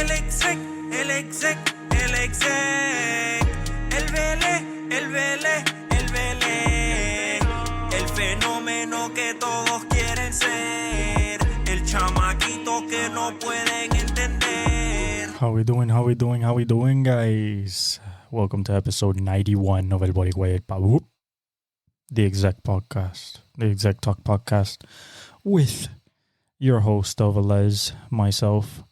el exec, el vele, el fenómeno que todos quieren ser, el chamaquito que no pueden entender. How we doing, guys? Welcome to episode 91 of El Boricua Pau, the Exec Podcast, the Exec Talk Podcast, with your host, Overlook, myself.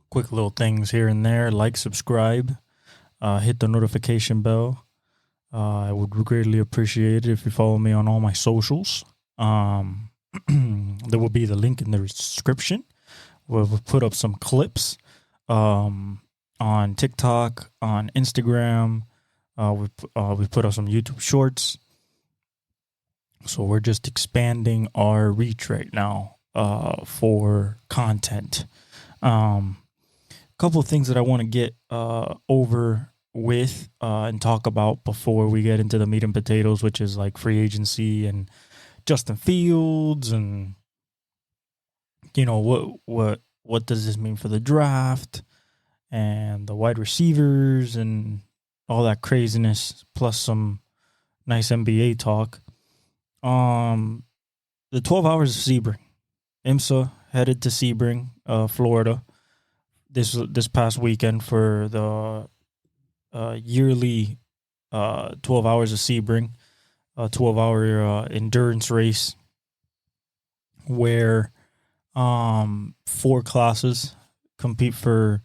Quick little things here and there, like, subscribe, hit the notification bell. I would greatly appreciate it if you follow me on all my socials. There will be the link in the description. We'll put up some clips on TikTok, on Instagram. We put up some YouTube shorts. So we're just expanding our reach right now for content. Couple of things that I want to get over with and talk about before we get into the meat and potatoes, which is like free agency and Justin Fields, and you know what does this mean for the draft and the wide receivers and all that craziness, plus some nice NBA talk. The 12 hours of Sebring. IMSA headed to Sebring, Florida, this past weekend for the yearly 12 hours of Sebring, 12-hour endurance race where 4 classes compete for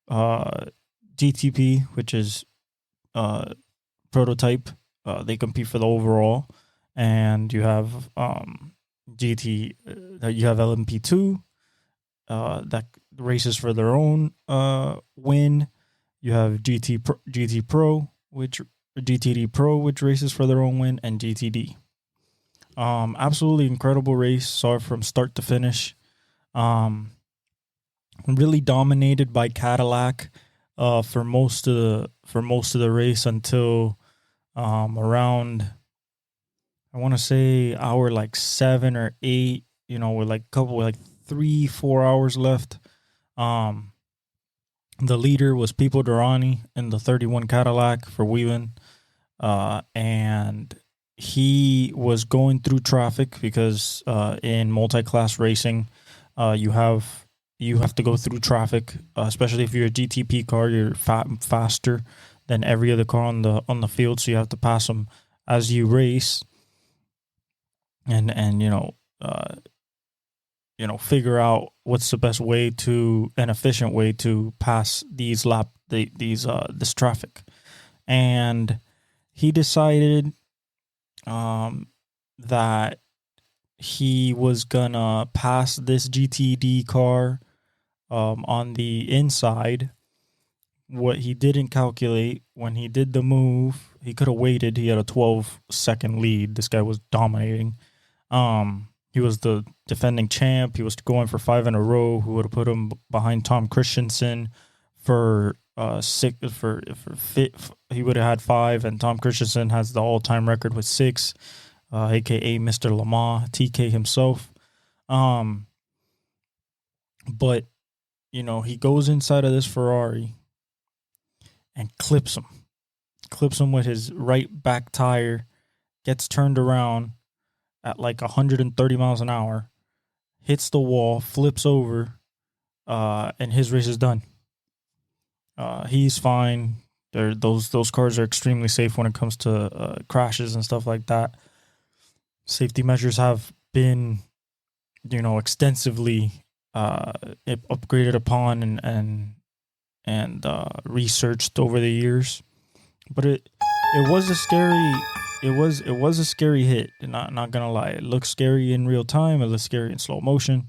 GTP, which is prototype. They compete for the overall, and you have you have LMP2 that races for their own win. You have GTD Pro, which races for their own win, and GTD. Absolutely incredible race. Saw it from start to finish. Really dominated by Cadillac for most of the race until around, I want to say, hour like 7 or 8. You know, with like 3-4 hours left. The leader was Pipo Derani in the 31 Cadillac for Wheeling, and he was going through traffic because in multi-class racing, you have to go through traffic, especially if you're a GTP car. You're faster than every other car on the field, so you have to pass them as you race, and figure out what's the best way an efficient way to pass this traffic. And he decided that he was gonna pass this GTD car on the inside. What he didn't calculate when he did the move, he could have waited. He had a 12-second lead. This guy was dominating. He was the defending champ. He was going for 5 in a row, who would have put him behind Tom Christensen for 6. He would have had 5, and Tom Christensen has the all-time record with 6, aka Mr. Lamar, TK himself. But he goes inside of this Ferrari and clips him with his right back tire, gets turned around at like 130 miles an hour, hits the wall, flips over, and his race is done. He's fine. Those cars are extremely safe when it comes to crashes and stuff like that. Safety measures have been, extensively upgraded upon and researched over the years. But it was a scary. It was a scary hit. Not gonna lie. It looks scary in real time. It looks scary in slow motion.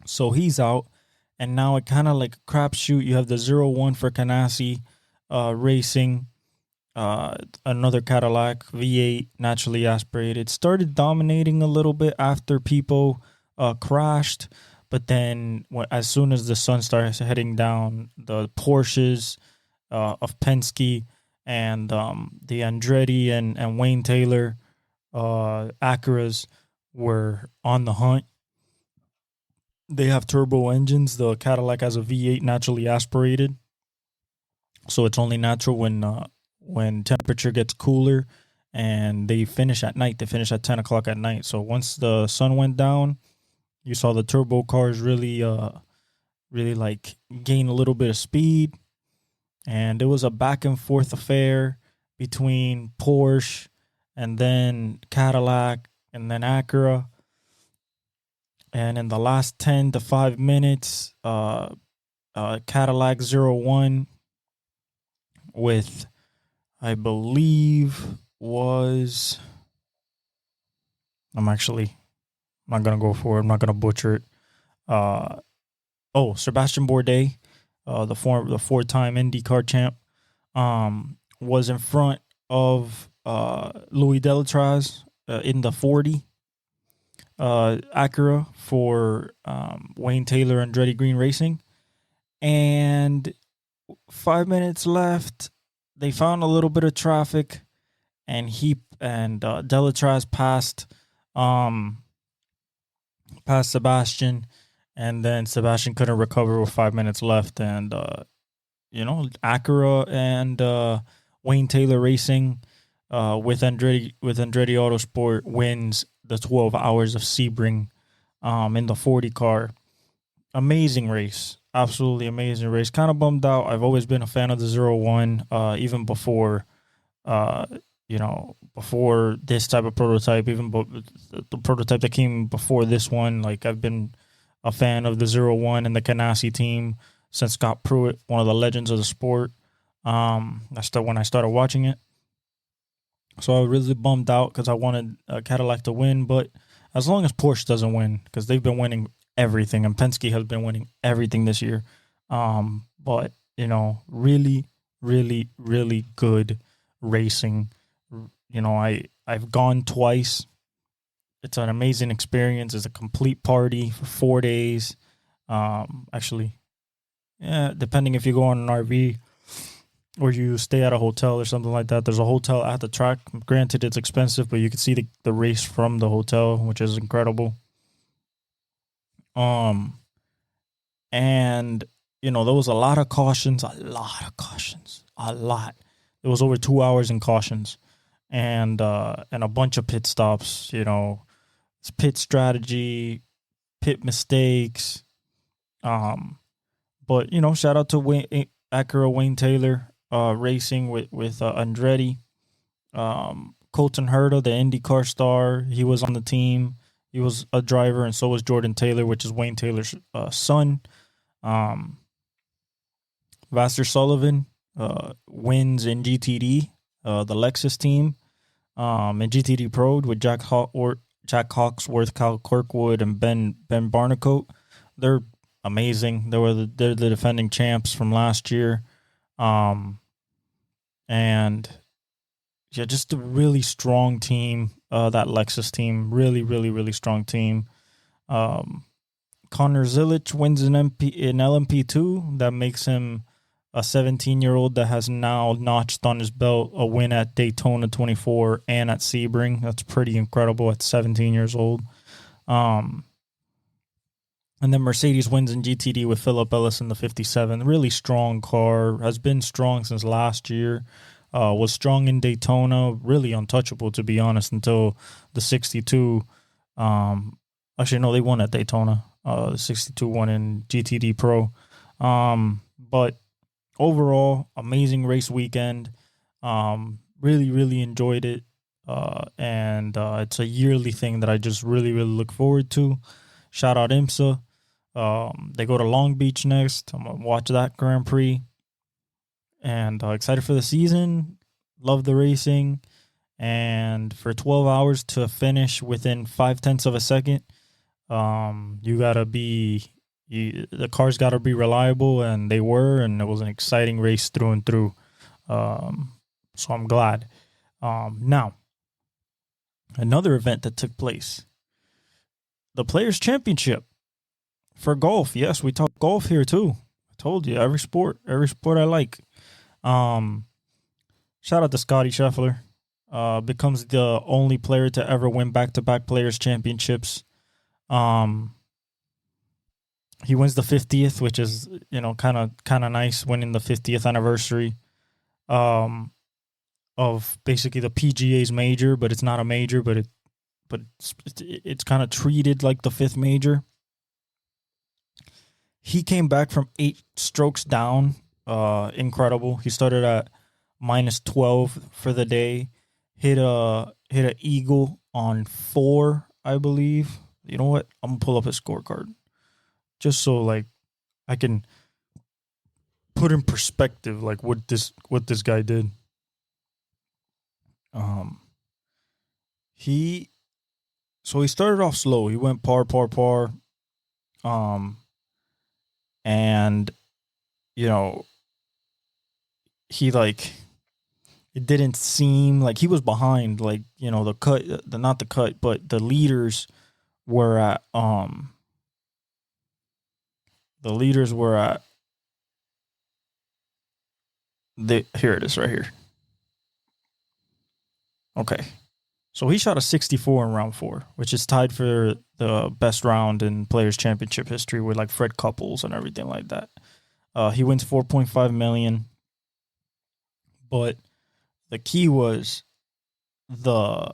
So he's out, and now it kind of like a crapshoot. You have the 0-1 for Canassi Racing, another Cadillac V8, naturally aspirated. Started dominating a little bit after Pipo crashed, but then as soon as the sun starts heading down, the Porsches of Penske and the Andretti and Wayne Taylor Acuras were on the hunt. They have turbo engines. The Cadillac has a V8 naturally aspirated, so it's only natural when temperature gets cooler, and they finish at night. They finish at 10 o'clock at night. So once the sun went down, you saw the turbo cars really like gain a little bit of speed, and it was a back and forth affair between Porsche and then Cadillac and then Acura. And in the last 10 to 5 minutes, Cadillac 01 with, I believe, was, I'm not going to go for it. I'm not going to butcher it. Sebastian Bourdais, the four-time IndyCar champ, was in front of Louis Delatraz in the 40 Acura for Wayne Taylor and Andretti Green Racing. And 5 minutes left, they found a little bit of traffic, and Delatraz passed Sebastian, and then Sebastian couldn't recover with 5 minutes left, and Acura and Wayne Taylor Racing with Andretti Autosport wins the 12 hours of Sebring in the 40 car. Amazing race. Absolutely amazing race. Kind of bummed out. I've always been a fan of the 01, even before, before this type of prototype, even the prototype that came before this one. Like, I've been a fan of the 01 and the Ganassi team since Scott Pruitt, one of the legends of the sport. That's when I started watching it. So I was really bummed out because I wanted Cadillac to win. But as long as Porsche doesn't win, because they've been winning everything, and Penske has been winning everything this year. But, really, really, really good racing. I've gone twice. It's an amazing experience. It's a complete party for 4 days. Depending if you go on an RV or you stay at a hotel or something like that. There's a hotel at the track. Granted, it's expensive, but you can see the race from the hotel, which is incredible. And there was a lot of cautions. There was over 2 hours in cautions, and a bunch of pit stops. It's pit strategy, pit mistakes. But shout out to Acura Wayne Taylor Racing with Andretti. Colton Herta, the IndyCar star, he was on the team. He was a driver, and so was Jordan Taylor, which is Wayne Taylor's son. Vassar Sullivan wins in GTD, the Lexus team, in GTD Pro with Jack Hawksworth, Kyle Kirkwood, and Ben Barnicoat. They're amazing. They're the defending champs from last year. And yeah, just a really strong team. That Lexus team, really, really, really strong team. Connor Zilic wins an LMP2. That makes him a 17-year-old that has now notched on his belt a win at Daytona 24 and at Sebring. That's pretty incredible at 17 years old. And then Mercedes wins in GTD with Philip Ellis in the 57. Really strong car. Has been strong since last year. Was strong in Daytona. Really untouchable, to be honest, until the 62. Actually, no, they won at Daytona. The 62 won in GTD Pro. But overall, amazing race weekend. Really, really enjoyed it. And it's a yearly thing that I just really, really look forward to. Shout out IMSA. They go to Long Beach next. I'm going to watch that Grand Prix. And excited for the season. Love the racing. And for 12 hours to finish within 0.5 of a second, the cars got to be reliable, and they were, and it was an exciting race through and through. So I'm glad. Now, another event that took place, the Players' Championship for golf. Yes, we talk golf here too. I told you, every sport I like. Shout out to Scotty Scheffler. Becomes the only player to ever win back-to-back Players' Championships. He wins the 50th, which is, kind of nice, winning the 50th anniversary um, of basically the PGA's major, but it's not a major, but it's kind of treated like the fifth major. He came back from 8 strokes down. Incredible. He started at -12 for the day. Hit a eagle on 4, I believe. You know what? I'm gonna pull up his scorecard just so like I can put in perspective like what this guy did. He started off slow. He went par par par. And he like it didn't seem like he was behind, like, the cut, not the cut, but the leaders were at here it is right here. Okay. So he shot a 64 in round 4, which is tied for the best round in Players Championship history with like Fred Couples and everything like that. He wins $4.5 million. But the key was the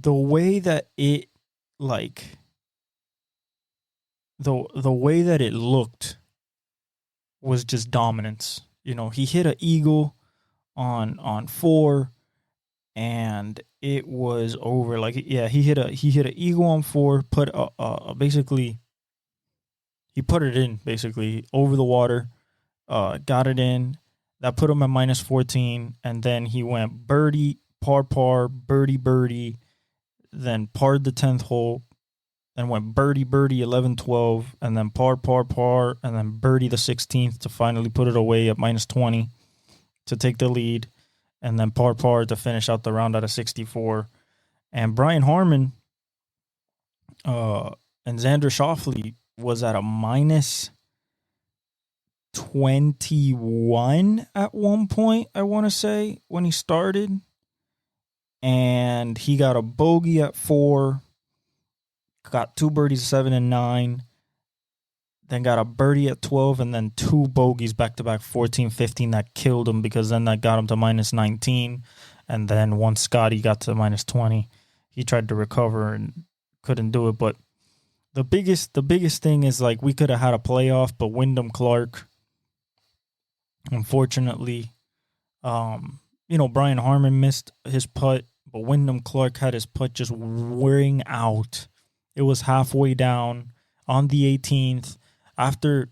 way that it like the way that it looked was just dominance. He hit an eagle on 4. And it was over. Like, yeah, he hit an eagle on 4. Basically, he put it in basically over the water. Got it in. That put him at -14, and then he went birdie, par par, birdie birdie, then parred the 10th hole, then went birdie birdie 11-12, and then par par par, and then birdie the 16th to finally put it away at -20 to take the lead. And then par par to finish out the round at a 64. And Brian Harman and Xander Schauffele was at a -21 at one point, I want to say, when he started. And he got a bogey at 4, got 2 birdies, 7 and 9. Then got a birdie at 12, and then 2 bogeys back-to-back, 14, 15, that killed him, because then that got him to -19. And then once Scotty got to -20, he tried to recover and couldn't do it. But the biggest thing is, like, we could have had a playoff, but Wyndham Clark, unfortunately, Brian Harman missed his putt, but Wyndham Clark had his putt just wearing out. It was halfway down on the 18th. After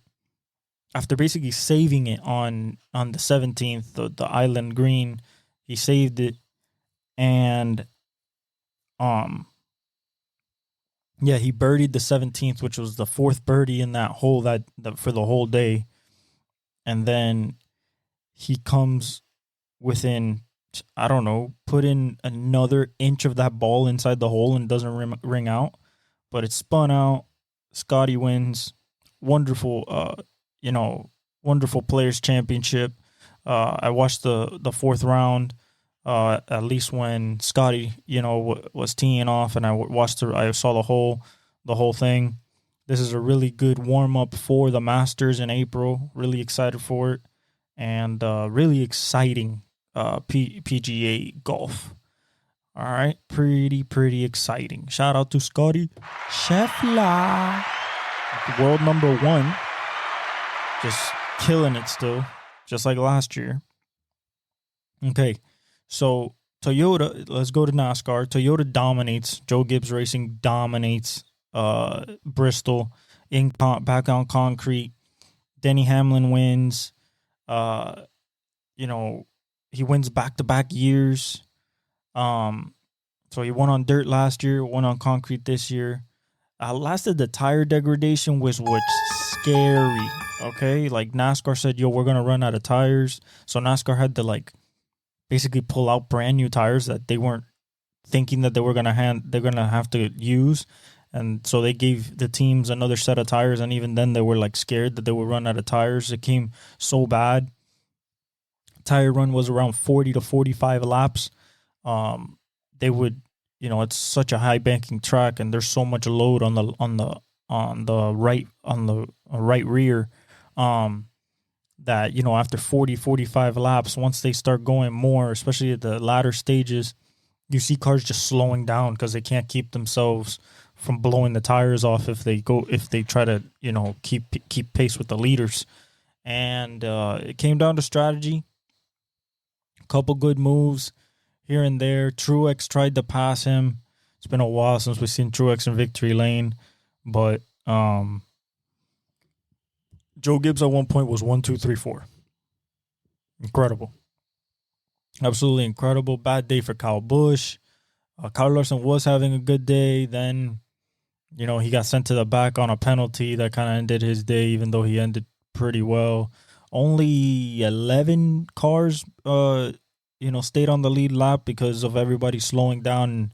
basically saving it on the 17th, the island green, he saved it, and he birdied the 17th, which was the 4th birdie in that hole for the whole day, and then he comes within, I don't know, put in another inch of that ball inside the hole and doesn't ring out, but it spun out. Scotty wins. Wonderful, wonderful Players Championship. I watched the 4th round, at least when Scotty, was teeing off, and I saw the whole thing. This is a really good warm up for the Masters in April. Really excited for it, and really exciting PGA golf. All right, pretty exciting. Shout out to Scotty Scheffler. World number 1, just killing it still, just like last year. Okay, so Toyota, let's go to NASCAR. Toyota dominates. Joe Gibbs Racing dominates Bristol back on concrete. Denny Hamlin wins. He wins back-to-back years. So he won on dirt last year, won on concrete this year. Lasted the tire degradation was scary. Okay, like NASCAR said, yo, we're gonna run out of tires. So NASCAR had to like basically pull out brand new tires that they weren't thinking that they're gonna have to use, and so they gave the teams another set of tires. And even then, they were like scared that they would run out of tires. It came so bad. Tire run was around 40 to 45 laps. They would. It's such a high banking track, and there's so much load on the right rear. That, after 40, 45 laps, once they start going more, especially at the latter stages, you see cars just slowing down because they can't keep themselves from blowing the tires off if they try to keep pace with the leaders. And it came down to strategy. A couple good moves here and there. Truex tried to pass him. It's been a while since we've seen Truex in victory lane, but Joe Gibbs at one point was 1, 2, 3, 4. Incredible. Absolutely incredible. Bad day for Kyle Busch. Kyle Larson was having a good day. Then, he got sent to the back on a penalty that kind of ended his day, even though he ended pretty well. Only 11 cars, stayed on the lead lap because of everybody slowing down. And,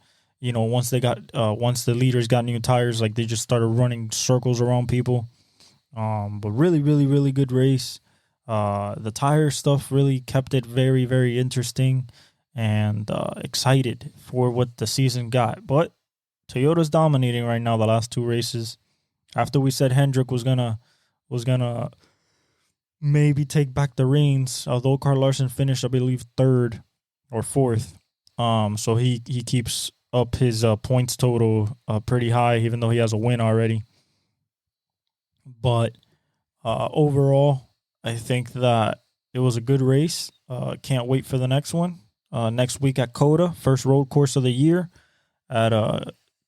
once the leaders got new tires, like they just started running circles around people. But really, really, really good race. The tire stuff really kept it very, very interesting and excited for what the season got. But Toyota's dominating right now the last two races. After we said Hendrick was gonna maybe take back the reins, although Kyle Larson finished, I believe, 3rd or 4th. So he keeps up his points total pretty high, even though he has a win already. But overall, I think that it was a good race. Can't wait for the next one. Next week at COTA, first road course of the year at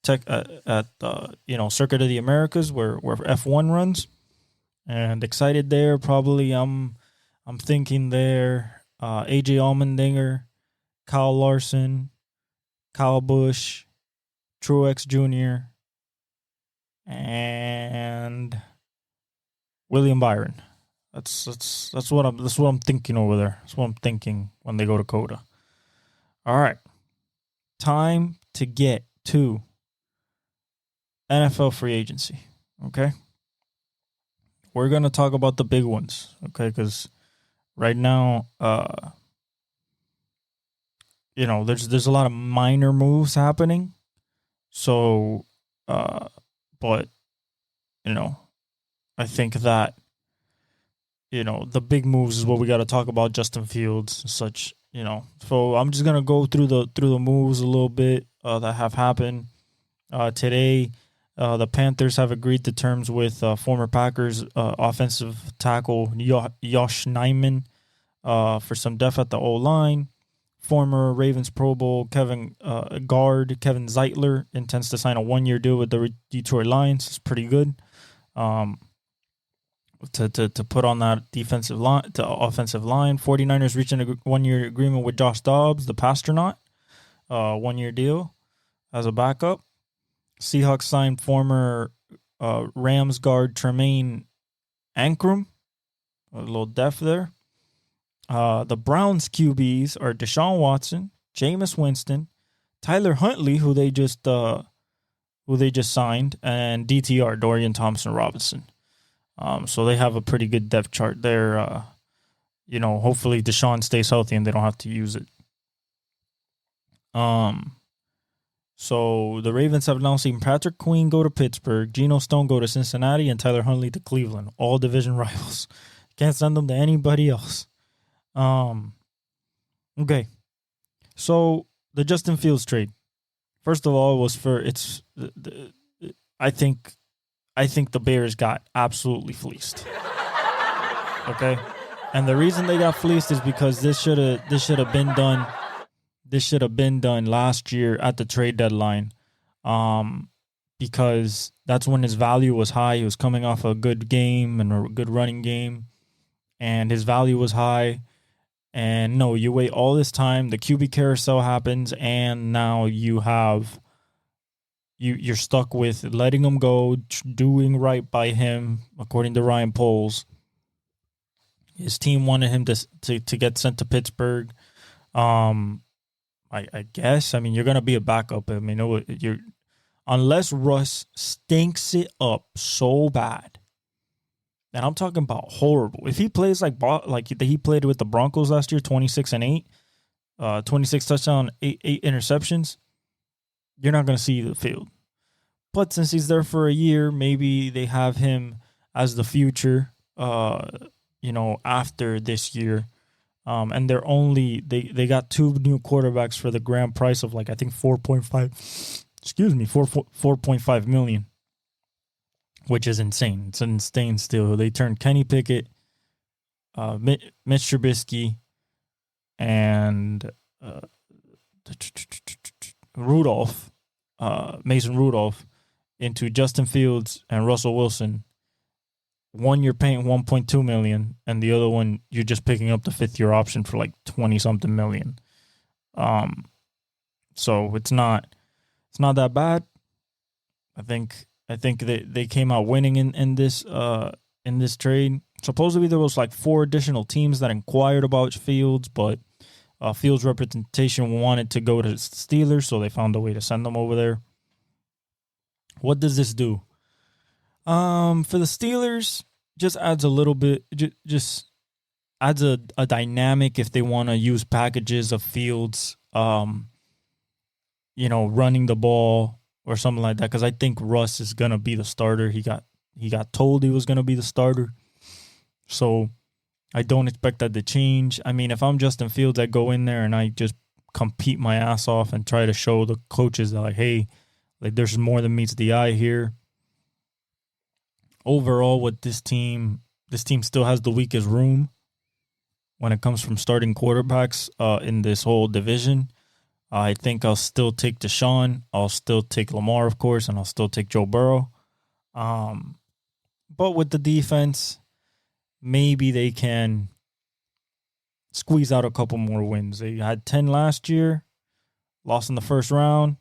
Circuit of the Americas, where F1 runs, and excited there. Probably I'm thinking there. AJ Allmendinger, Kyle Larson, Kyle Busch, Truex Jr., and William Byron. That's what I'm thinking over there. That's what I'm thinking when they go to COTA. All right. Time to get to NFL free agency. Okay. We're going to talk about the big ones. Okay. Because right now, there's a lot of minor moves happening. So, but, I think that, the big moves is what we got to talk about, Justin Fields and such, So I'm just going to go through the moves a little bit that have happened. Today, the Panthers have agreed to terms with former Packers offensive tackle Josh Nijman for some depth at the O-line. Former Ravens Pro Bowl Kevin Zeitler intends to sign a 1-year deal with the Detroit Lions. It's pretty good. To put on that defensive line to offensive line. 49ers reaching a 1-year agreement with Josh Dobbs, the Pastronaut, 1-year deal as a backup. Seahawks signed former Rams guard Tremaine Ankrum, a little depth there. The Browns QBs are Deshaun Watson, Jameis Winston, Tyler Huntley, who they just signed, and DTR, Dorian Thompson-Robinson. So they have a pretty good depth chart there. Hopefully Deshaun stays healthy and they don't have to use it. So the Ravens have now seen Patrick Queen go to Pittsburgh, Geno Stone go to Cincinnati, and Tyler Huntley to Cleveland, all division rivals. Can't send them to anybody else. Okay. So the Justin Fields trade. First of all, I think the Bears got absolutely fleeced. Okay? And the reason they got fleeced is because this should have been done. This should have been done last year at the trade deadline. Because that's when his value was high. He was coming off a good game and a good running game. And his value was high. And no, you wait all this time, the QB carousel happens, and now you're stuck with letting him go, doing right by him, according to Ryan Poles. His team wanted him to get sent to Pittsburgh. I guess. I mean, you're gonna be a backup. I mean, unless Russ stinks it up so bad, and I'm talking about horrible. If he plays like he played with the Broncos last year, 26-8, 26 touchdowns, 8 interceptions, you're not gonna see the field. But since he's there for a year, maybe they have him as the future, after this year. And they got two new quarterbacks for the grand price of like I think 4.5 million, which is insane. It's insane still. They turned Kenny Pickett, Mitch Trubisky, and Mason Rudolph into Justin Fields and Russell Wilson. One you're paying 1.2 million, and the other one you're just picking up the 5th-year option for like 20-something million. So it's not that bad. I think they came out winning in this trade. Supposedly there was like 4 additional teams that inquired about Fields, but Fields' representation wanted to go to the Steelers, so they found a way to send them over there. What does this do? For the Steelers, just adds a little bit, just adds a dynamic if they want to use packages of Fields, running the ball or something like that. Because I think Russ is gonna be the starter. He got told he was gonna be the starter, so I don't expect that to change. I mean, if I'm Justin Fields, I go in there and I just compete my ass off and try to show the coaches that, like, hey, like there's more than meets the eye here. Overall, with this team still has the weakest room when it comes from starting quarterbacks in this whole division. I think I'll still take Deshaun. I'll still take Lamar, of course, and I'll still take Joe Burrow. But with the defense, maybe they can squeeze out a couple more wins. They had 10 last year, lost in the first round.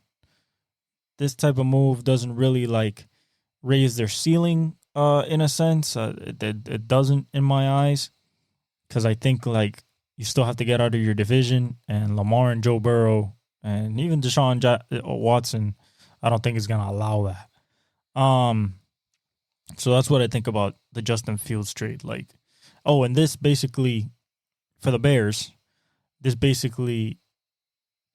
This type of move doesn't really like raise their ceiling in a sense. It doesn't in my eyes, because I think like you still have to get out of your division, and Lamar and Joe Burrow and even Deshaun Watson, I don't think is going to allow that. So that's what I think about the Justin Fields trade. Like, and this basically, for the Bears, this basically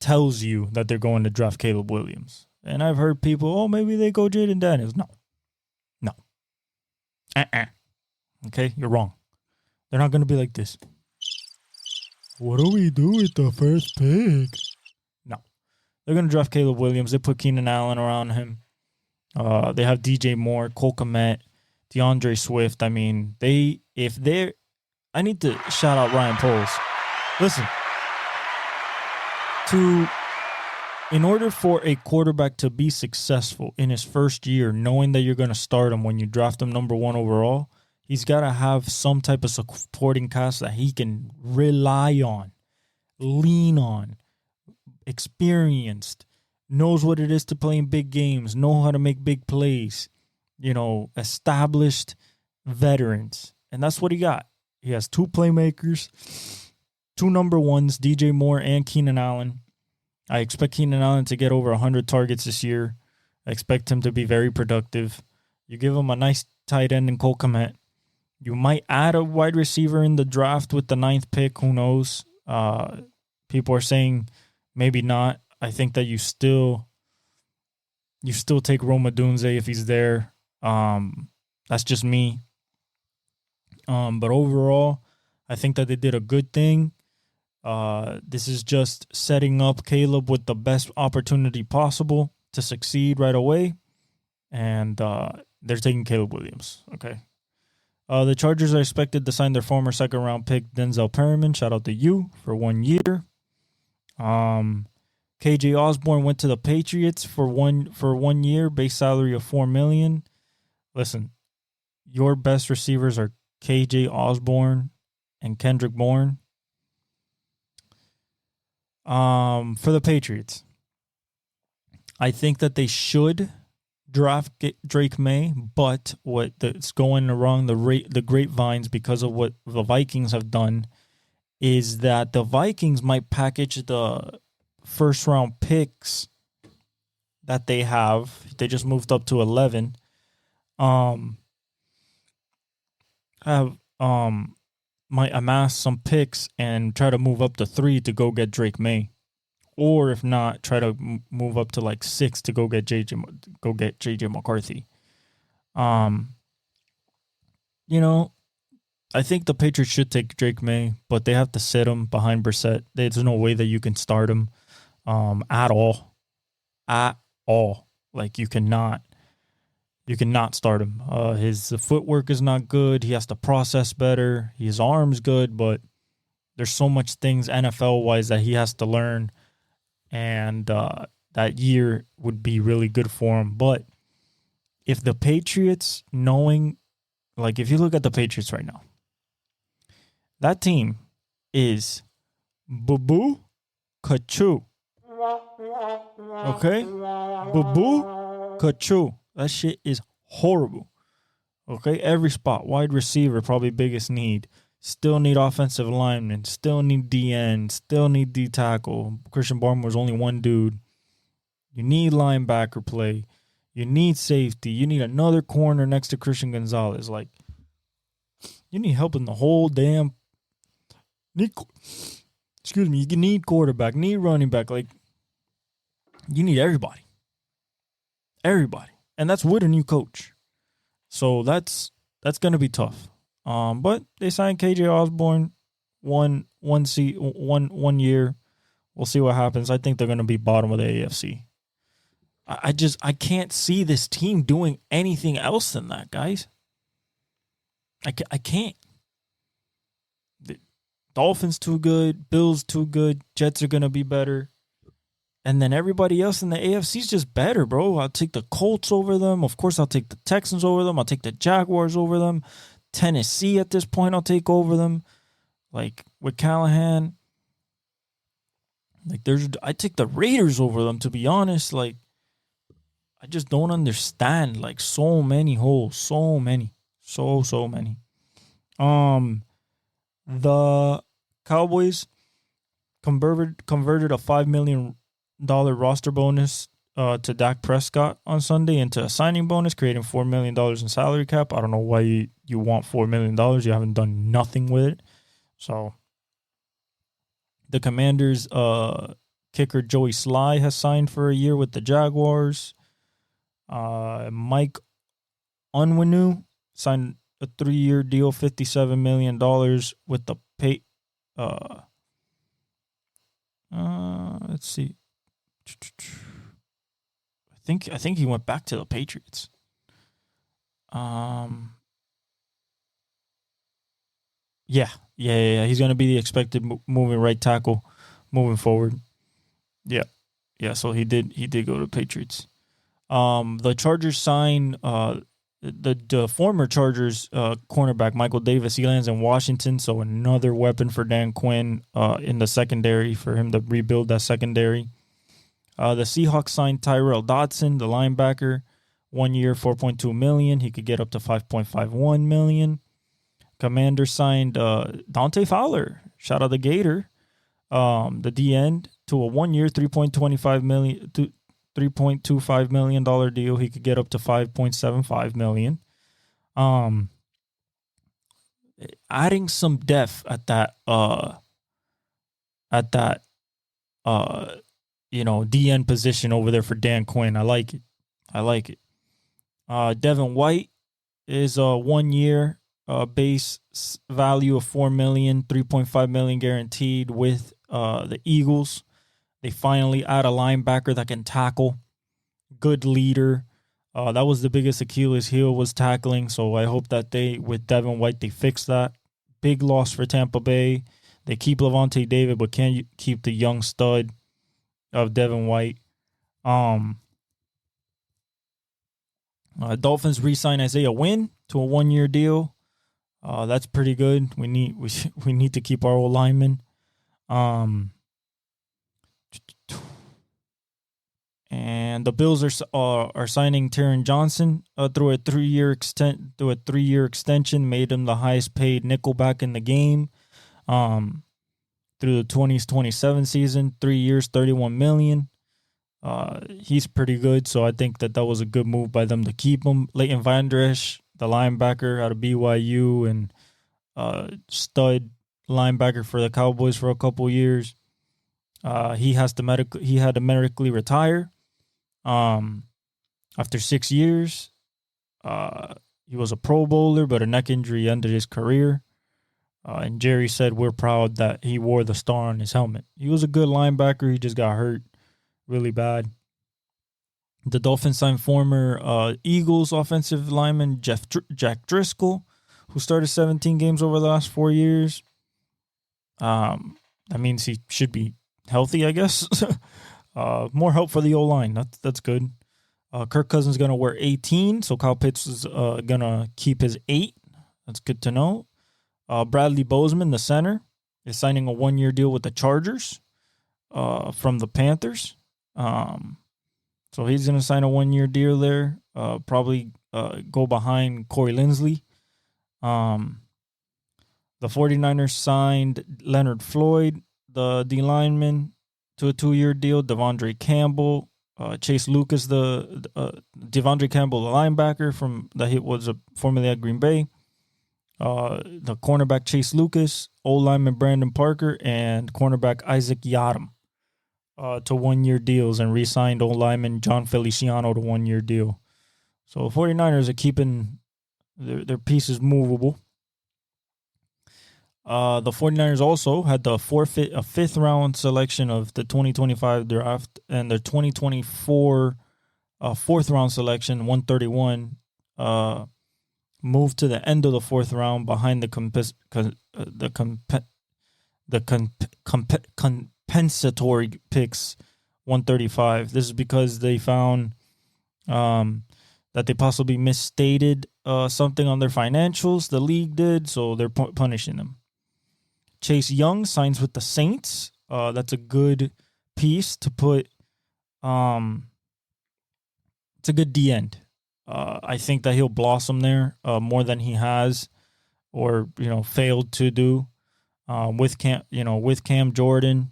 tells you that they're going to draft Caleb Williams. And I've heard people, maybe they go Jaden Daniels. No. Okay, you're wrong. They're not going to be like this. What do we do with the first pick? No. They're going to draft Caleb Williams. They put Keenan Allen around him. They have DJ Moore, Cole Kmet, DeAndre Swift. I mean, I need to shout out Ryan Poles. Listen, in order for a quarterback to be successful in his first year, knowing that you're going to start him when you draft him number 1 overall, he's got to have some type of supporting cast that he can rely on, lean on, experienced, knows what it is to play in big games, know how to make big plays, established veterans. And that's what he got. He has 2 playmakers, 2 number 1s, DJ Moore and Keenan Allen. I expect Keenan Allen to get over 100 targets this year. I expect him to be very productive. You give him a nice tight end in Cole Kmet. You might add a wide receiver in the draft with the 9th pick. Who knows? People are saying maybe not. I think that you still take Rome Odunze if he's there. That's just me. But overall, I think that they did a good thing. This is just setting up Caleb with the best opportunity possible to succeed right away. And they're taking Caleb Williams. Okay. The Chargers are expected to sign their former second-round pick, Denzel Perryman. Shout out to you for 1 year. KJ Osborne went to the Patriots for 1 year, base salary of $4 million. Listen, your best receivers are KJ Osborne and Kendrick Bourne. For the Patriots, I think that they should draft Drake May, but what's going around the grapevines because of what the Vikings have done is that the Vikings might package the first round picks that they have. They just moved up to 11. Might amass some picks and try to move up to 3 to go get Drake May. or if not, try to move up to like 6 to go get JJ McCarthy. You know, I think the Patriots should take Drake May, but they have to sit him behind Brissett. There's no way that you can start him at all. At all. Like you cannot start him. His footwork is not good. He has to process better. His arm's good, but there's so much things NFL-wise that he has to learn, and that year would be really good for him. But if the Patriots, knowing, like if you look at the Patriots right now, that team is boo-boo, Kachu. Okay? Boo-boo, Kachu. That shit is horrible. Okay? Every spot. Wide receiver, probably biggest need. Still need offensive linemen. Still need DN. Still need D tackle. Christian Barmore was only one dude. You need linebacker play. You need safety. You need another corner next to Christian Gonzalez. Like, you need help in the whole damn. You need quarterback. Need running back. Like, you need everybody. Everybody. And that's with a new coach. So that's going to be tough. But they signed KJ Osborne one year. We'll see what happens. I think they're going to be bottom of the AFC. I can't see this team doing anything else than that, guys. I can't. The Dolphins too good. Bills too good. Jets are going to be better. And then everybody else in the AFC is just better, bro. I'll take the Colts over them. Of course, I'll take the Texans over them. I'll take the Jaguars over them. Tennessee at this point, I'll take over them. Like, with Callahan. Like, I take the Raiders over them, to be honest. Like, I just don't understand. Like, so many holes. So many. So many. The Cowboys converted a $5 million roster bonus to Dak Prescott on Sunday into a signing bonus, creating $4 million in salary cap. I don't know why you want $4 million. You haven't done nothing with it. So the Commanders kicker Joey Sly has signed for a year with the Jaguars. Mike Onwenu signed a 3-year deal, $57 million with the let's see. I think he went back to the Patriots. Yeah. He's going to be the expected moving right tackle moving forward. Yeah. So he did go to the Patriots. The Chargers signed the former Chargers cornerback Michael Davis. He lands in Washington, so another weapon for Dan Quinn in the secondary for him to rebuild that secondary. The Seahawks signed Tyrell Dodson, the linebacker, 1 year, $4.2 million. He could get up to $5.51 million. Commanders signed Dante Fowler, shout out the Gator, the D end, to a 1 year, $3.25 million deal. He could get up to $5.75 million. Adding some depth at that DN position over there for Dan Quinn. I like it. Devin White is a 1 year base value of $4 million, $3.5 million guaranteed with the Eagles. They finally add a linebacker that can tackle. Good leader. That was the biggest Achilles heel, was tackling. So I hope that with Devin White, they fix that. Big loss for Tampa Bay. They keep Levante David, but can't keep the young stud of Devin White. Dolphins re-sign Isaiah Wynn to a 1 year deal. That's pretty good. We need to keep our old linemen. And the Bills are signing Taron Johnson through a 3-year extension, made him the highest paid nickelback in the game. Through the 2027 season, 3 years, $31 million. He's pretty good, so I think that was a good move by them to keep him. Leighton Vander Esch, the linebacker out of BYU and stud linebacker for the Cowboys for a couple years. He had to medically retire. After 6 years, he was a Pro Bowler, but a neck injury ended his career. And Jerry said, "We're proud that he wore the star on his helmet." He was a good linebacker. He just got hurt really bad. The Dolphins signed former Eagles offensive lineman Jack Driscoll, who started 17 games over the last 4 years. That means he should be healthy, I guess. More help for the O-line. That's good. Kirk Cousins is going to wear 18, so Kyle Pitts is going to keep his 8. That's good to know. Bradley Bozeman, the center, is signing a 1-year deal with the Chargers from the Panthers. So he's going to sign a 1-year deal there. Probably go behind Corey Linsley. The 49ers signed Leonard Floyd, the D lineman, to a 2-year deal. Devondre Campbell, Chase Lucas, Devondre Campbell, the linebacker that was formerly at Green Bay. The cornerback Chase Lucas, old lineman Brandon Parker, and cornerback Isaac Yiadom to 1-year deals, and re-signed old lineman John Feliciano to 1-year deal. So the 49ers are keeping their pieces movable. The 49ers also had to forfeit a 5th round selection of the 2025 draft, and their 2024 4th round selection, 131, moved to the end of the 4th round behind the compensatory picks, 135. This is because they found that they possibly misstated something on their financials. The league did, so they're punishing them. Chase Young signs with the Saints. That's a good piece to put. It's a good D end. I think that he'll blossom there more than he has, or failed to do. With Cam Jordan,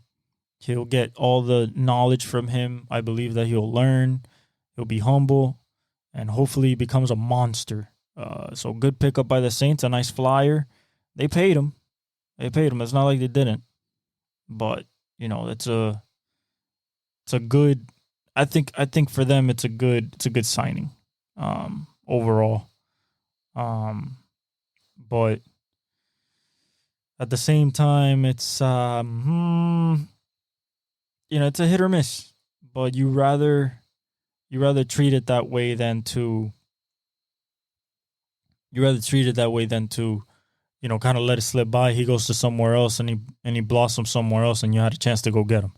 he'll get all the knowledge from him. I believe that he'll learn. He'll be humble, and hopefully he becomes a monster. So good pickup by the Saints. A nice flyer. They paid him. It's not like they didn't. But it's a good. I think for them it's a good signing. Overall. But at the same time, it's it's a hit or miss. But you rather treat it that way than to kind of let it slip by. He goes to somewhere else and he blossoms somewhere else, and you had a chance to go get him.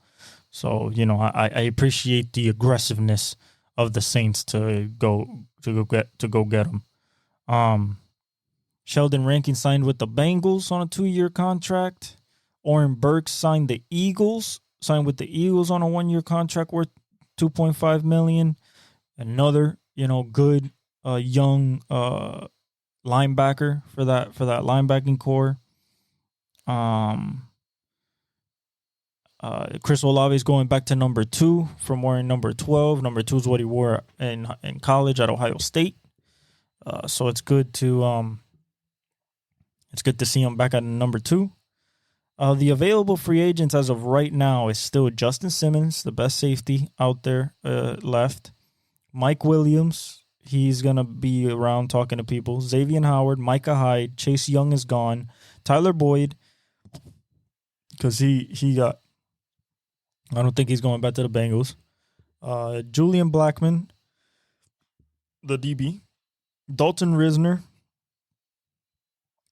So I appreciate the aggressiveness of the Saints to go get him. Sheldon Rankine signed with the Bengals on a 2-year contract. Oren Burks signed with the Eagles on a 1-year contract worth $2.5 million. Another good young linebacker for that linebacking core. Chris Olave is going back to number 2 from wearing number 12. Number 2 is what he wore in college at Ohio State. So it's good to see him back at number 2. The available free agents as of right now is still Justin Simmons, the best safety out there left. Mike Williams, he's gonna be around talking to people. Xavier Howard, Micah Hyde, Chase Young is gone. Tyler Boyd, because he got. I don't think he's going back to the Bengals. Julian Blackmon, the DB. Dalton Risner.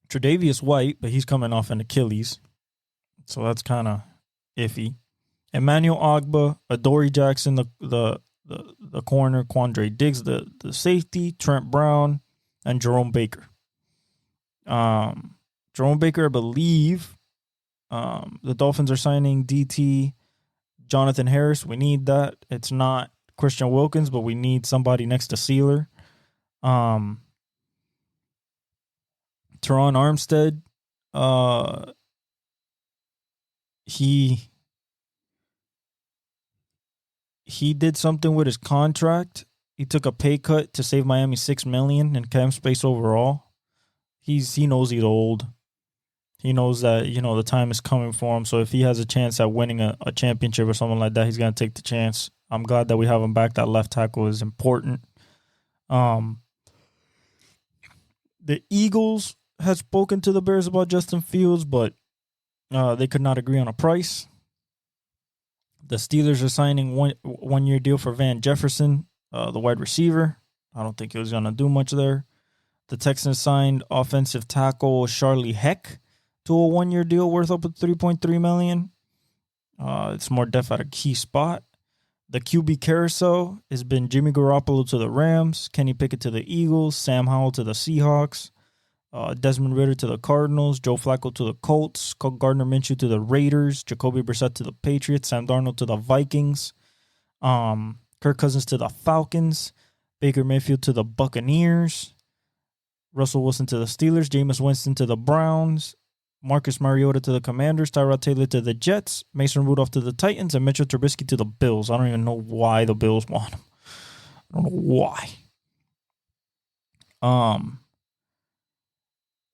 Tre'Davious White, but he's coming off an Achilles. So that's kind of iffy. Emmanuel Ogbah, Adoree Jackson, the corner. Quandre Diggs, the safety. Trent Brown, and Jerome Baker. Jerome Baker, I believe, the Dolphins are signing DT Jonathan Harris. We need that. It's not Christian Wilkins, but we need somebody next to Sealer. Teron Armstead, he did something with his contract. He took a pay cut to save Miami $6 million in cap space overall. He knows he's old. He knows that, the time is coming for him. So if he has a chance at winning a championship or something like that, he's going to take the chance. I'm glad that we have him back. That left tackle is important. The Eagles had spoken to the Bears about Justin Fields, but they could not agree on a price. The Steelers are signing one-year deal for Van Jefferson, the wide receiver. I don't think he was going to do much there. The Texans signed offensive tackle Charlie Heck to a one-year deal worth up to $3.3 million. It's more depth at a key spot. The QB carousel has been Jimmy Garoppolo to the Rams, Kenny Pickett to the Eagles, Sam Howell to the Seahawks, Desmond Ridder to the Cardinals, Joe Flacco to the Colts, Gardner Minshew to the Raiders, Jacoby Brissett to the Patriots, Sam Darnold to the Vikings, Kirk Cousins to the Falcons, Baker Mayfield to the Buccaneers, Russell Wilson to the Steelers, Jameis Winston to the Browns, Marcus Mariota to the Commanders, Tyrod Taylor to the Jets, Mason Rudolph to the Titans, and Mitchell Trubisky to the Bills. I don't even know why the Bills want him. I don't know why.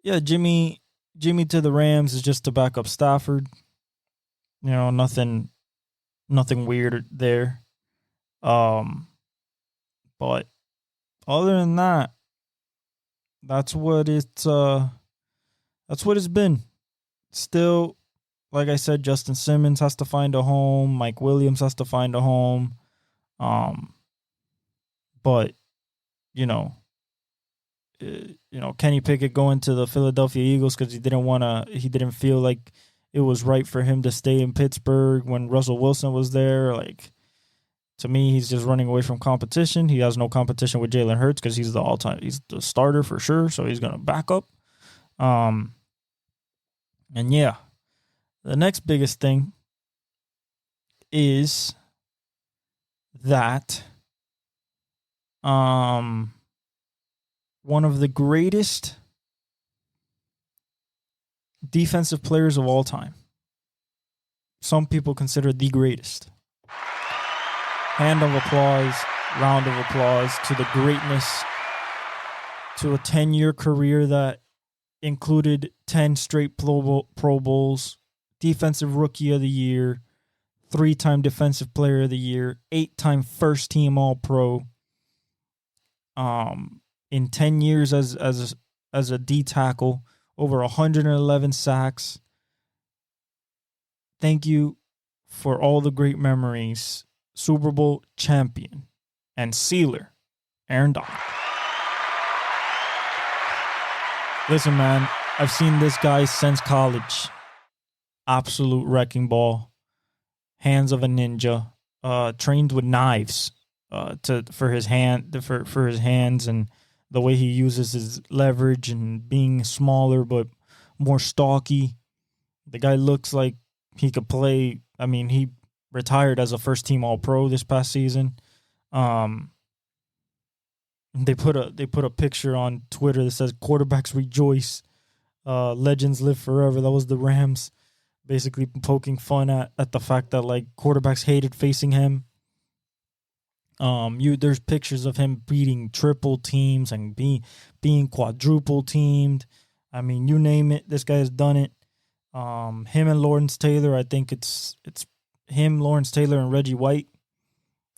Yeah, Jimmy to the Rams is just to back up Stafford. Nothing weird there. But other than that, that's what it's been. Still, like I said, Justin Simmons has to find a home. Mike Williams has to find a home. But Kenny Pickett going to the Philadelphia Eagles because he didn't feel like it was right for him to stay in Pittsburgh when Russell Wilson was there. Like, to me, he's just running away from competition. He has no competition with Jalen Hurts because he's he's the starter for sure. So he's going to back up. And yeah, the next biggest thing is that one of the greatest defensive players of all time, some people consider the greatest. Hand of applause, round of applause to the greatness, to a 10-year career that included 10 straight Pro Bowls, Defensive Rookie of the Year, 3-time Defensive Player of the Year, 8-time First Team All-Pro. In 10 years as a D tackle, over 111 sacks. Thank you for all the great memories. Super Bowl champion and sealer, Aaron Donald. Listen, man, I've seen this guy since college. Absolute wrecking ball. Hands of a ninja. Trained with knives for his hands, and the way he uses his leverage and being smaller but more stocky. The guy looks like he could play. I mean, he retired as a first-team All-Pro this past season. They put a picture on Twitter that says "Quarterbacks rejoice, legends live forever." That was the Rams, basically poking fun at the fact that like quarterbacks hated facing him. There's pictures of him beating triple teams and being quadruple teamed. I mean, you name it, this guy has done it. Him and Lawrence Taylor, I think it's him, Lawrence Taylor, and Reggie White.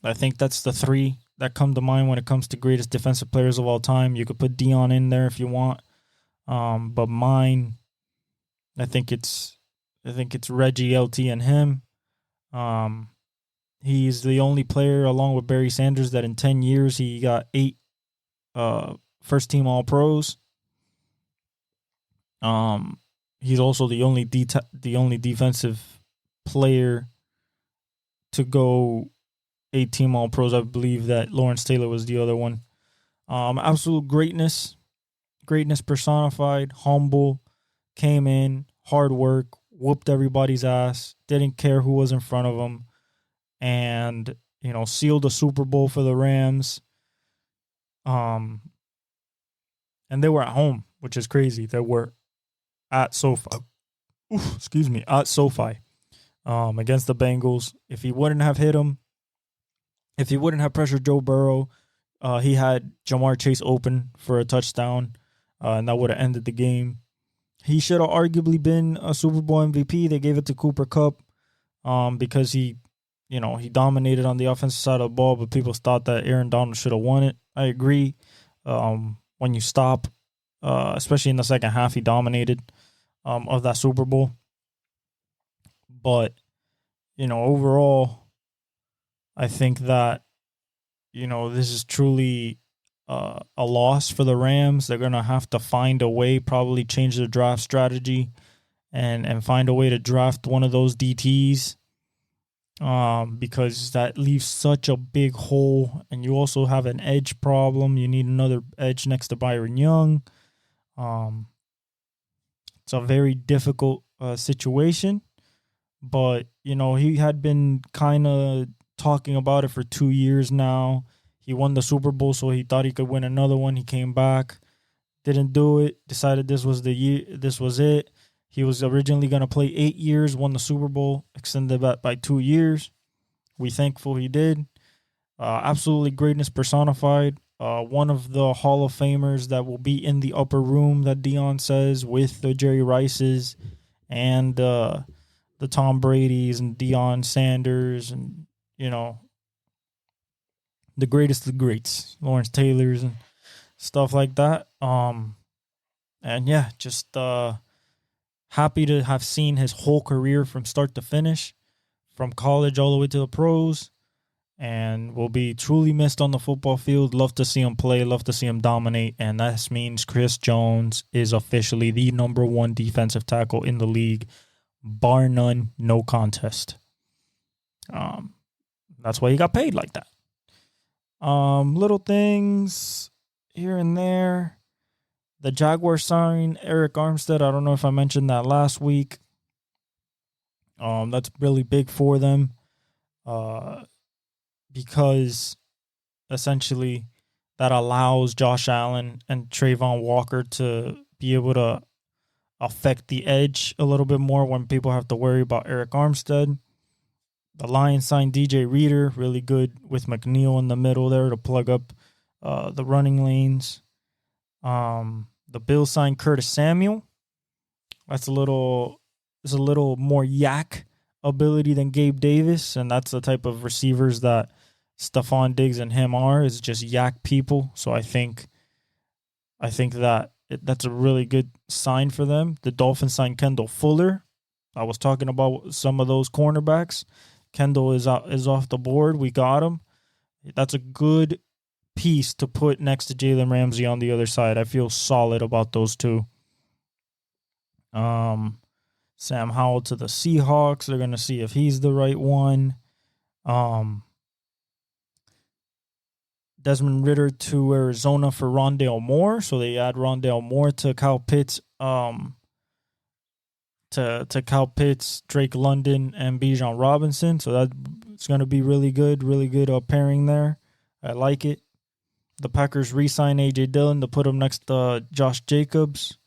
I think that's the three that come to mind when it comes to greatest defensive players of all time. You could put Dion in there if you want. But mine, I think it's Reggie, LT, and him. He's the only player, along with Barry Sanders, that in 10 years he got 8 first-team All-Pros. He's also the only defensive player to go 8-team All-Pros. I believe that Lawrence Taylor was the other one. Absolute greatness personified, humble, came in, hard work, whooped everybody's ass, didn't care who was in front of him, and sealed a Super Bowl for the Rams. And they were at home, which is crazy. They were at SoFi. At SoFi. Against the Bengals. If he wouldn't have hit him, if he wouldn't have pressured Joe Burrow, he had Jamar Chase open for a touchdown, and that would have ended the game. He should have arguably been a Super Bowl MVP. They gave it to Cooper Kupp because he dominated on the offensive side of the ball, but people thought that Aaron Donald should have won it. I agree. When you stop, especially in the second half, he dominated of that Super Bowl. But, overall, I think that, this is truly a loss for the Rams. They're going to have to find a way, probably change their draft strategy and find a way to draft one of those DTs because that leaves such a big hole. And you also have an edge problem. You need another edge next to Byron Young. It's a very difficult situation. But, he had been kind of talking about it for 2 years now. He won the Super Bowl, so he thought he could win another one. He came back, didn't do it, decided this was the year, this was it. He was originally going to play 8 years, won the Super Bowl, extended that by 2 years. We thankful he did. Absolutely greatness personified. One of the Hall of Famers that will be in the upper room, that Dion says, with the Jerry Rices and the Tom Brady's and Deion Sanders and, the greatest of the greats, Lawrence Taylor's and stuff like that. And yeah, just happy to have seen his whole career from start to finish, from college all the way to the pros, and will be truly missed on the football field. Love to see him play, love to see him dominate, and that means Chris Jones is officially the number one defensive tackle in the league, bar none, no contest. That's why he got paid like that. Little things here and there. The Jaguars signed Eric Armstead. I don't know if I mentioned that last week. That's really big for them. Because essentially that allows Josh Allen and Trayvon Walker to be able to affect the edge a little bit more when people have to worry about Eric Armstead. The Lions signed DJ Reader, really good with McNeil in the middle there to plug up the running lanes. The Bills signed Curtis Samuel. That's a little more yak ability than Gabe Davis, and that's the type of receivers that Stephon Diggs and him are, is just yak people. So I think that that's a really good sign for them. The Dolphins signed Kendall Fuller. I was talking about some of those cornerbacks. Kendall is off the board. We got him. That's a good piece to put next to Jalen Ramsey on the other side. I feel solid about those two. Sam Howell to the Seahawks. They're going to see if he's the right one. Desmond Ridder to Arizona for Rondale Moore. So they add Rondale Moore to Kyle Pitts, to Kyle Pitts, Drake London, and Bijan Robinson. So that's going to be really good pairing there. I like it. The Packers re-sign A.J. Dillon to put him next to Josh Jacobs.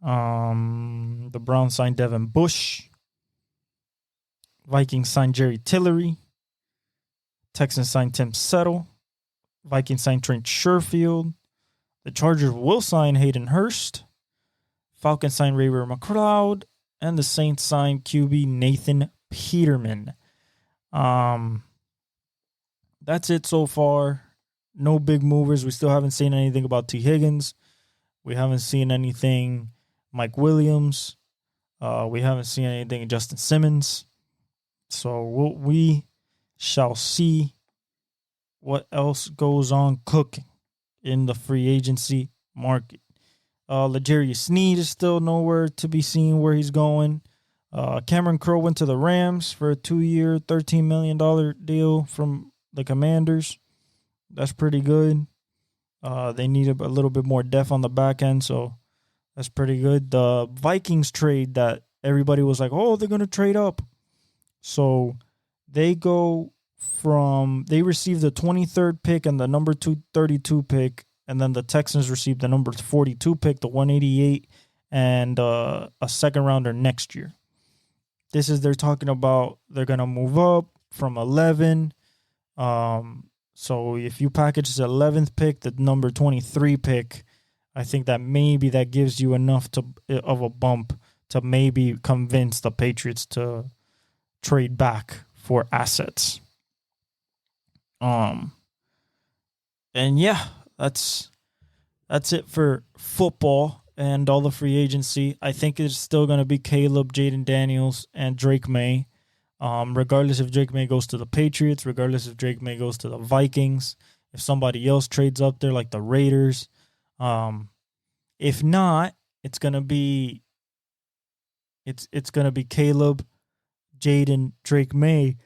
The Browns signed Devin Bush. Vikings signed Jerry Tillery. Texans signed Tim Settle. Vikings signed Trent Sherfield. The Chargers will sign Hayden Hurst. Falcons signed Ray-Ray McLeod. And the Saints signed QB Nathan Peterman. That's it so far. No big movers. We still haven't seen anything about T. Higgins. We haven't seen anything Mike Williams. We haven't seen anything Justin Simmons. So we shall see what else goes on cooking in the free agency market. L'Jarius Sneed is still nowhere to be seen where he's going. Cameron Crowe went to the Rams for a 2-year, $13 million deal from the Commanders. That's pretty good. They need a little bit more depth on the back end, so that's pretty good. The Vikings trade that everybody was like, oh, they're going to trade up. So they received the 23rd pick and the number 232 pick, and then the Texans received the number 42 pick, the 188, and a second rounder next year. They're talking about they're going to move up from 11. So if you package the 11th pick, the number 23 pick, I think that maybe that gives you enough of a bump to maybe convince the Patriots to trade back for assets. And yeah, that's it for football and all the free agency. I think it's still going to be Caleb, Jaden Daniels, and Drake May. Regardless if Drake May goes to the Patriots, regardless if Drake May goes to the Vikings, if somebody else trades up there like the Raiders. If not, it's gonna be Caleb, Jaden, Drake May,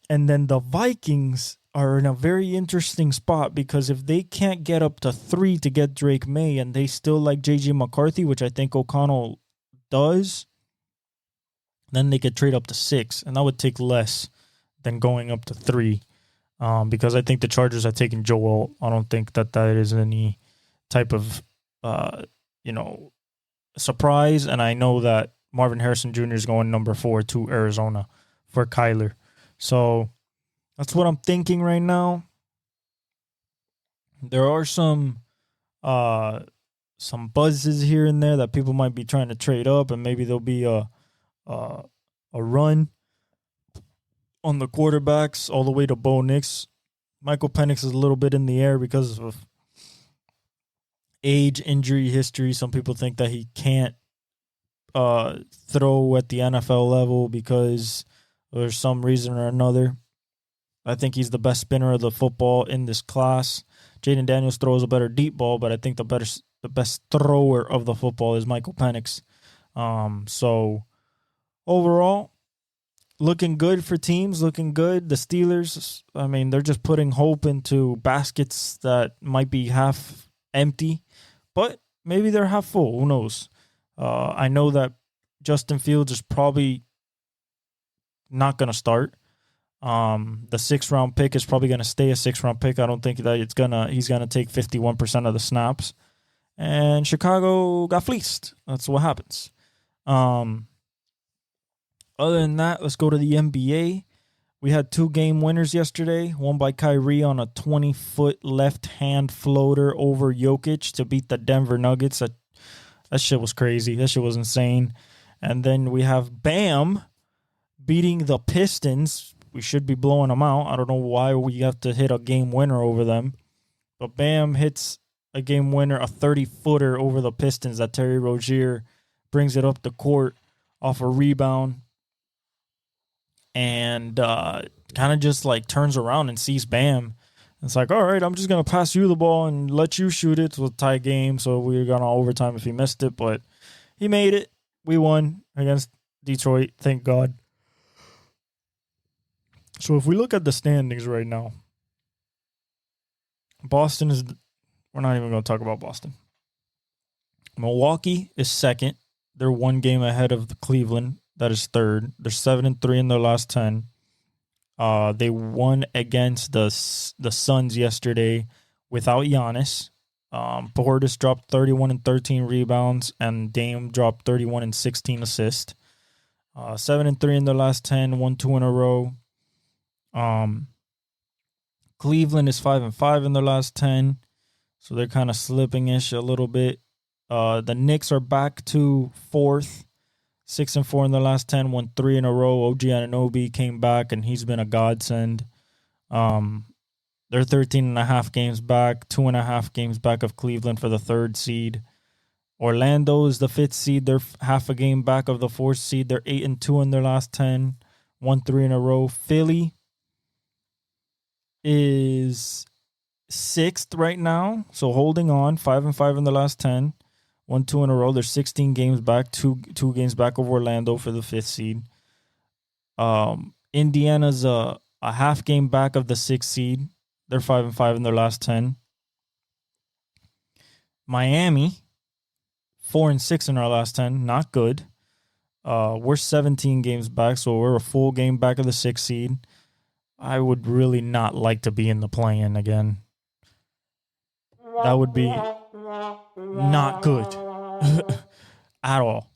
and then the Vikings are in a very interesting spot because if they can't get up to 3 to get Drake May and they still like J.J. McCarthy, which I think O'Connell does, then they could trade up to 6, and that would take less than going up to 3 because I think the Chargers are taking Joel. I don't think that is any type of, surprise, and I know that Marvin Harrison Jr. is going number 4 to Arizona for Kyler. So that's what I'm thinking right now. There are some buzzes here and there that people might be trying to trade up, and maybe there'll be a run on the quarterbacks all the way to Bo Nix. Michael Penix is a little bit in the air because of age, injury history. Some people think that he can't throw at the NFL level because there's some reason or another. I think he's the best spinner of the football in this class. Jaden Daniels throws a better deep ball, but I think the best thrower of the football is Michael Penix. So overall, looking good for teams, looking good. The Steelers, I mean, they're just putting hope into baskets that might be half empty, but maybe they're half full. Who knows? I know that Justin Fields is probably not going to start. The 6th-round pick is probably going to stay a 6th-round pick. I don't think that he's going to take 51% of the snaps. And Chicago got fleeced. That's what happens. Other than that, let's go to the NBA. We had 2 game winners yesterday. One by Kyrie on a 20-foot left-hand floater over Jokic to beat the Denver Nuggets. That shit was crazy. That shit was insane. And then we have Bam beating the Pistons. We should be blowing them out. I don't know why we have to hit a game winner over them. But Bam hits a game winner, a 30-footer over the Pistons that Terry Rozier brings it up the court off a rebound. And kind of just like turns around and sees Bam. It's like, all right, I'm just going to pass you the ball and let you shoot it. It was a tie game, so we were going to overtime if he missed it. But he made it. We won against Detroit, thank God. So if we look at the standings right now, Boston is... We're not even going to talk about Boston. Milwaukee is 2nd. They're 1 game ahead of the Cleveland. That is 3rd. They're 7-3 in their last 10. They won against the Suns yesterday without Giannis. Portis dropped 31 and 13 rebounds, and Dame dropped 31 and 16 assists. 7-3 in their last 10, 1-2 in a row. Cleveland is 5-5 in their last 10, so they're kind of slipping-ish a little bit. The Knicks are back to 4th, 6-4 in the last 10, won 3 in a row. OG Anunoby came back, and he's been a godsend. They're 13.5 games back, 2.5 games back of Cleveland for the 3rd seed. Orlando is the 5th seed. They're half a game back of the 4th seed. They're 8-2 in their last 10, won 3 in a row. Philly is 6th right now, so holding on, 5-5 in the last 10. 1-2 in a row. They're 16 games back, two games back over Orlando for the 5th seed. Indiana's a half game back of the 6th seed. They're 5-5 in their last 10. Miami, 4-6 in our last 10. Not good. We're 17 games back, so we're a full game back of the 6th seed. I would really not like to be in the play-in again. That would be not good at all.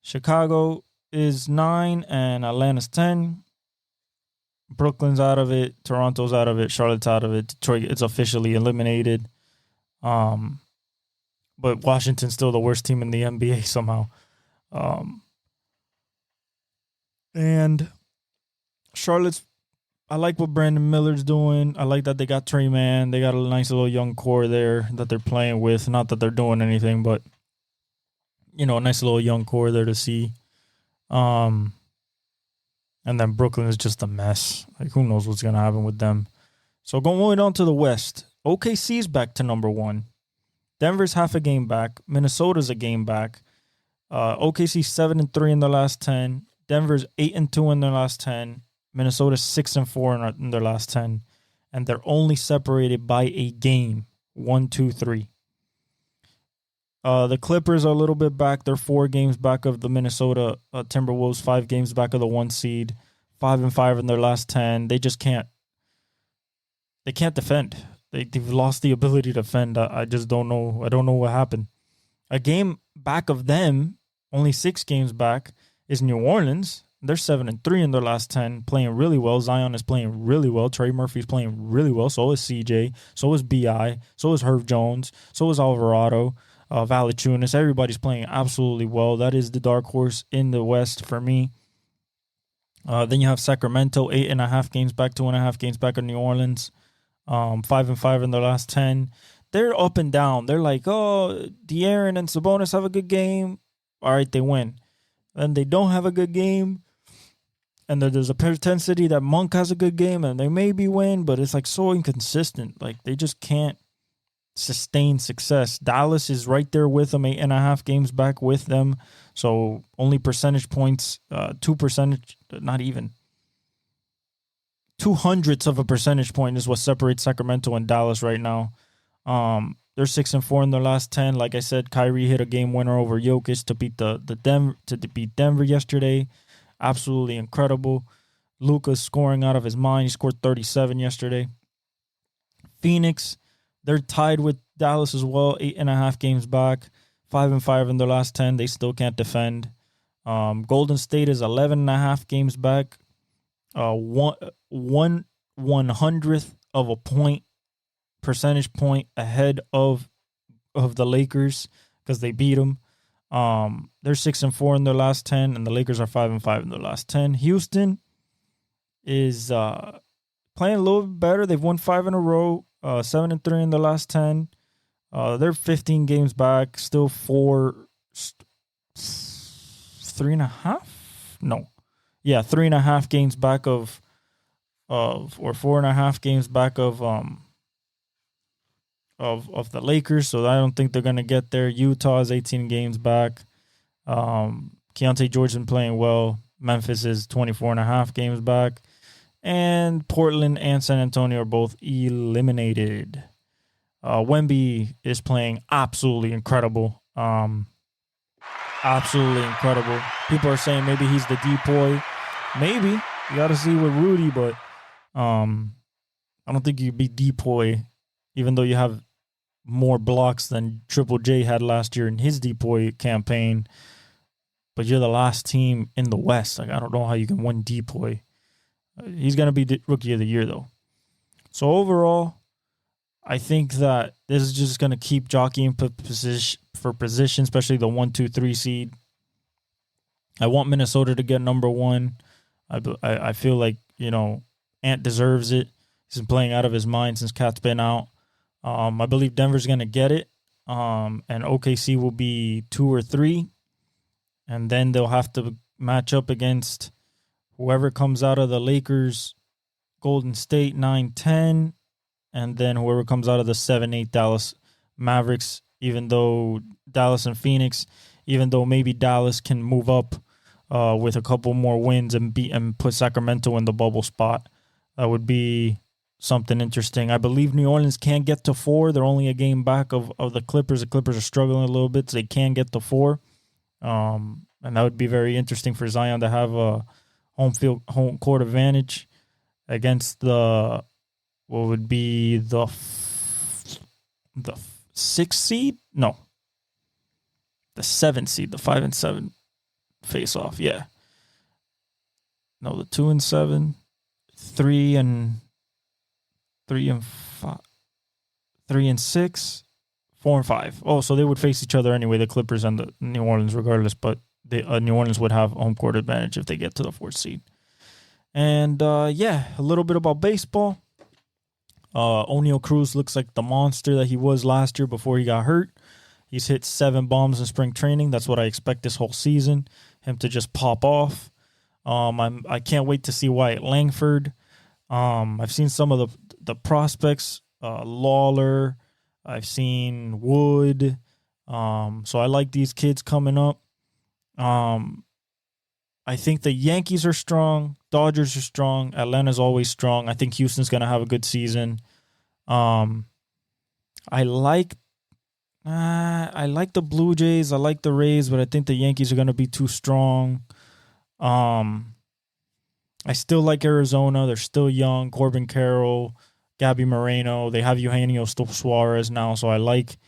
Chicago is 9 and Atlanta's 10. Brooklyn's out of it. Toronto's out of it. Charlotte's out of it. Detroit is officially eliminated. but Washington's still the worst team in the NBA somehow. And Charlotte's, I like what Brandon Miller's doing. I like that they got Trey Mann. They got a nice little young core there that they're playing with. Not that they're doing anything, but a nice little young core there to see. And then Brooklyn is just a mess. Like, who knows what's gonna happen with them? So going on to the West, OKC's back to number 1. Denver's half a game back. Minnesota's a game back. OKC 7-3 in their last 10. Denver's 8-2 in their last 10. Minnesota's 6-4 in their last 10, and they're only separated by a game. 1, 2, 3. The Clippers are a little bit back. They're 4 games back of the Minnesota Timberwolves. 5 games back of the 1 seed. 5-5 in their last 10. They just can't. They can't defend. They've lost the ability to defend. I just don't know. I don't know what happened. A game back of them, only 6 games back, is New Orleans. They're 7-3 in their last 10, playing really well. Zion is playing really well. Trey Murphy's playing really well. So is CJ. So is BI. So is Herb Jones. So is Alvarado. Valanciunas. Everybody's playing absolutely well. That is the dark horse in the West for me. Then you have Sacramento, 8.5 games back, 2.5 games back of New Orleans. 5-5 in their last 10. They're up and down. They're like, oh, De'Aaron and Sabonis have a good game. All right, they win. Then they don't have a good game. And there's a propensity that Monk has a good game and they maybe win, but it's like so inconsistent. Like they just can't sustain success. Dallas is right there with them, 8.5 games back with them. So only percentage points, 2%, not even. 0.02 of a percentage point is what separates Sacramento and Dallas right now. They're 6-4 in their last 10. Like I said, Kyrie hit a game winner over Jokic to beat Denver yesterday. Absolutely incredible. Luka's scoring out of his mind. He scored 37 yesterday. Phoenix, they're tied with Dallas as well. 8.5 games back. 5-5 in their last 10. They still can't defend. Golden State is 11.5 games back. 1/100th of a percentage point ahead of the Lakers because they beat them. They're 6-4 in their last 10, and the Lakers are 5-5 in their last 10. Houston is playing a little bit better. They've won 5 in a row, 7-3 in the last 10. They're 15 games back, still 3.5 games back of or 4.5 games back of the Lakers, so I don't think they're going to get there. Utah is 18 games back. Keontae George is playing well. Memphis is 24.5 games back. And Portland and San Antonio are both eliminated. Wemby is playing absolutely incredible. Absolutely incredible. People are saying maybe he's the depoy. Maybe. You got to see with Rudy, but I don't think you beat depoy, even though you have more blocks than Triple J had last year in his depoy campaign. But you're the last team in the West. Like, I don't know how you can win depoy. He's going to be the Rookie of the Year, though. So overall, I think that this is just going to keep jockeying for position, especially the 1, 2, 3 seed. I want Minnesota to get number 1. I feel like, Ant deserves it. He's been playing out of his mind since Cat's been out. I believe Denver's going to get it. And OKC will be 2 or 3. And then they'll have to match up against whoever comes out of the Lakers, Golden State, 9-10. And then whoever comes out of the 7-8 Dallas Mavericks, even though Dallas and Phoenix, even though maybe Dallas can move up with a couple more wins and put Sacramento in the bubble spot. That would be something interesting. I believe New Orleans can get to 4. They're only a game back of the Clippers. The Clippers are struggling a little bit, so they can get to 4. And that would be very interesting for Zion to have a home court advantage against what would be the 6th seed? No. The 7th seed, the 5 and 7 face off. Yeah. No, the 2 and 7, 3 and 5, 3 and 6, 4-5. Oh, so they would face each other anyway, the Clippers and the New Orleans, regardless. But New Orleans would have home court advantage if they get to the 4th seed. And yeah, a little bit about baseball. O'Neal Cruz looks like the monster that he was last year before he got hurt. He's hit 7 bombs in spring training. That's what I expect this whole season. Him to just pop off. I can't wait to see Wyatt Langford. I've seen some of the prospects. Lawler. I've seen Wood. So I like these kids coming up. I think the Yankees are strong. Dodgers are strong. Atlanta's always strong. I think Houston's going to have a good season. I like the Blue Jays. I like the Rays, but I think the Yankees are going to be too strong. I still like Arizona. They're still young. Corbin Carroll, Gabby Moreno. They have Eugenio Suarez now, so I like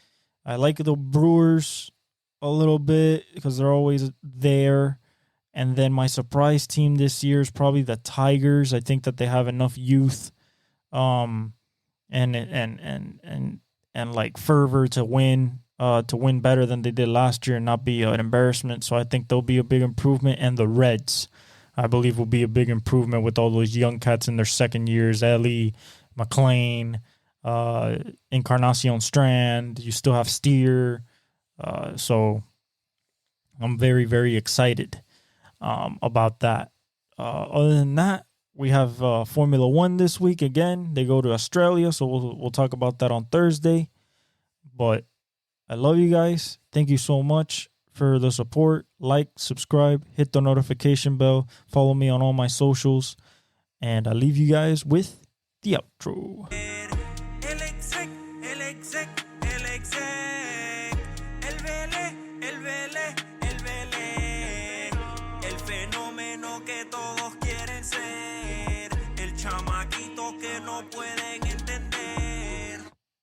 the Brewers a little bit because they're always there. And then my surprise team this year is probably the Tigers. I think that they have enough youth, and like fervor to win better than they did last year and not be an embarrassment. So I think they'll be a big improvement. And the Reds, I believe, will be a big improvement with all those young cats in their second years. Ellie, McLean, Encarnacion Strand. You still have Steer. So I'm very, very excited about that. Other than that, we have Formula One this week again. They go to Australia, so we'll talk about that on Thursday. But I love you guys. Thank you so much for the support. Like, subscribe, hit the notification bell, follow me on all my socials, and I leave you guys with the outro. El exec, el exec, el exec.